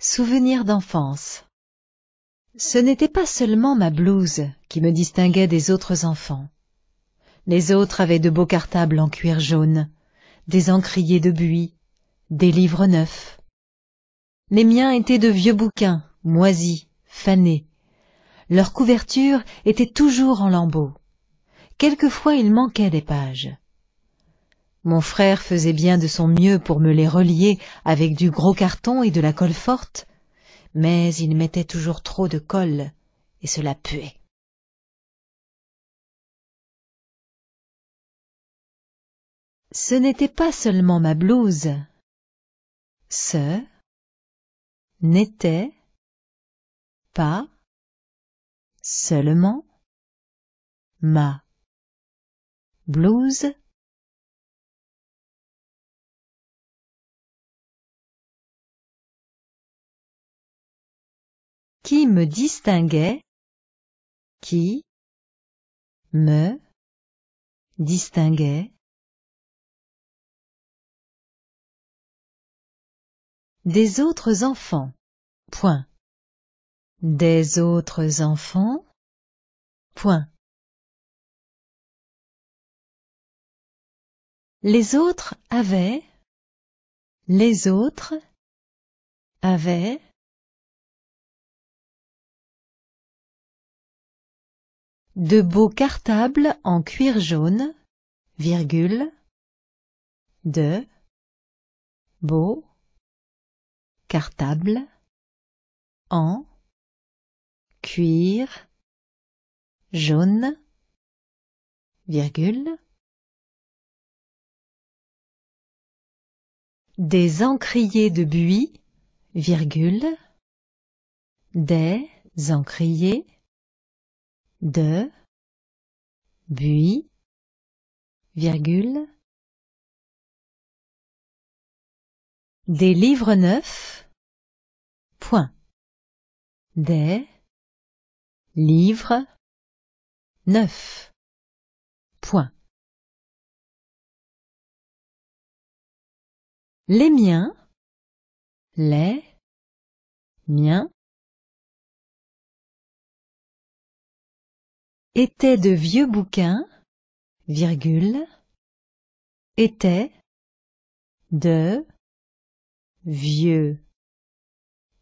Souvenirs d'enfance. Ce n'était pas seulement ma blouse qui me distinguait des autres enfants. Les autres avaient de beaux cartables en cuir jaune, des encriers de buis, des livres neufs. Les miens étaient de vieux bouquins, moisis, fanés. Leur couverture était toujours en lambeaux. Quelquefois il manquait des pages. Mon frère faisait bien de son mieux pour me les relier avec du gros carton et de la colle forte, mais il mettait toujours trop de colle et cela puait. Ce n'était pas seulement ma blouse. Ce n'était pas seulement ma blouse. Qui me distinguait, qui me distinguait des autres enfants. Point. Des autres enfants. Point. Les autres avaient de beaux cartables en cuir jaune, virgule, de beaux cartables en cuir jaune, virgule, des encriers de buis, virgule, des encriers de buis, virgule, des livres neufs, point, des livres neufs, point. Les miens, étaient de vieux bouquins, virgule, étaient de vieux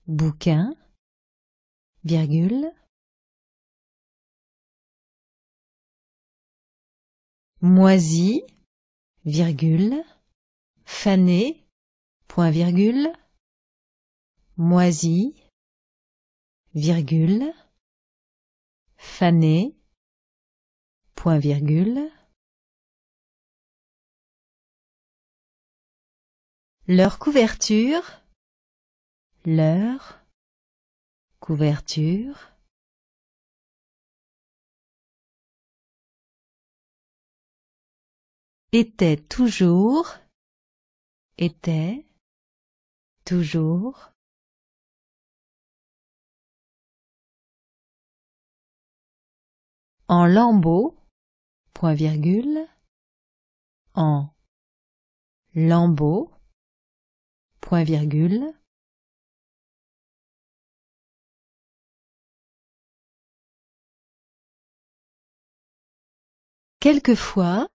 bouquins, virgule, moisis, virgule, fanés, point virgule, moisis, virgule, fanés, point virgule. Leur couverture était toujours en lambeaux, point virgule, en lambeaux, point virgule, quelquefois,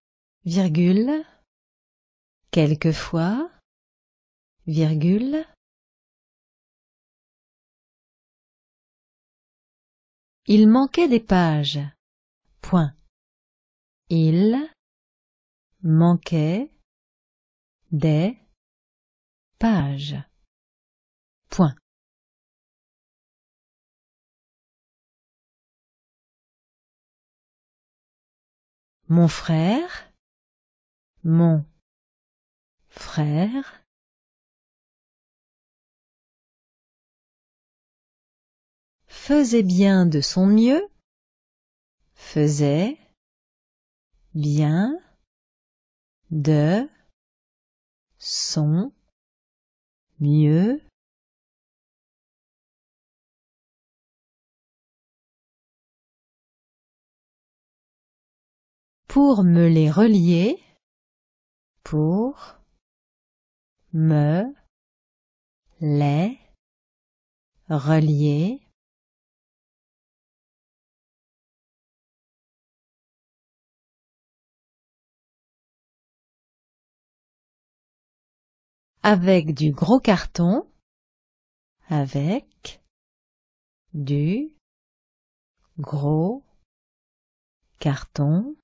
virgule, il manquait des pages, point, il manquait des pages, point. Mon frère faisait bien de son mieux, faisait bien de son mieux pour me les relier, pour me les relier, avec du gros carton, avec du gros carton,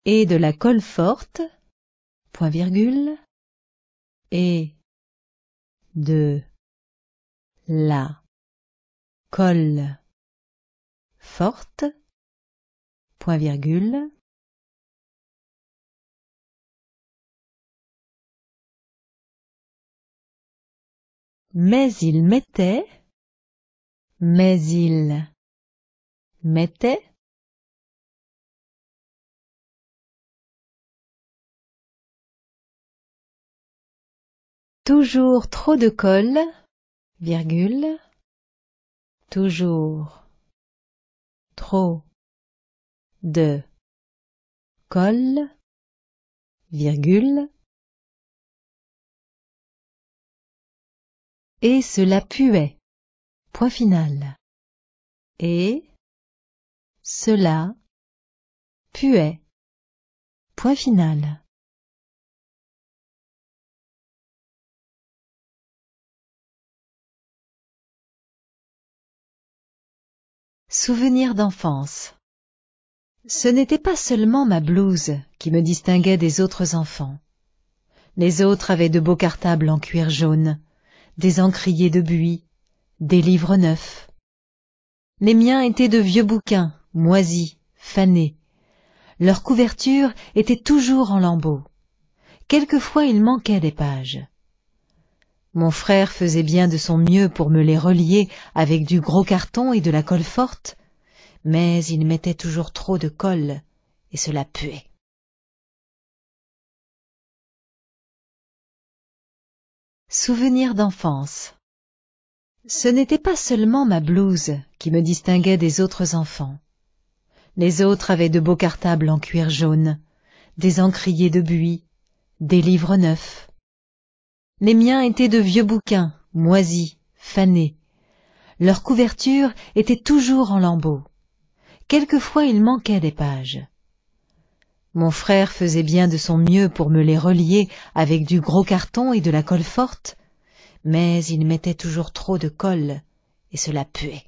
et de la colle forte, point virgule, et de la colle forte, point virgule, mais il mettait toujours trop de colle, virgule, toujours trop de colle, virgule, et cela puait, point final, et cela puait, point final. Souvenir d'enfance. Ce n'était pas seulement ma blouse qui me distinguait des autres enfants. Les autres avaient de beaux cartables en cuir jaune, des encriers de buis, des livres neufs. Les miens étaient de vieux bouquins, moisis, fanés. Leur couverture était toujours en lambeaux. Quelquefois il manquait des pages. Mon frère faisait bien de son mieux pour me les relier avec du gros carton et de la colle forte, mais il mettait toujours trop de colle, et cela puait. Souvenir d'enfance. Ce n'était pas seulement ma blouse qui me distinguait des autres enfants. Les autres avaient de beaux cartables en cuir jaune, des encriers de buis, des livres neufs. Les miens étaient de vieux bouquins, moisis, fanés. Leur couverture était toujours en lambeaux. Quelquefois il manquait des pages. Mon frère faisait bien de son mieux pour me les relier avec du gros carton et de la colle forte, mais il mettait toujours trop de colle, et cela puait.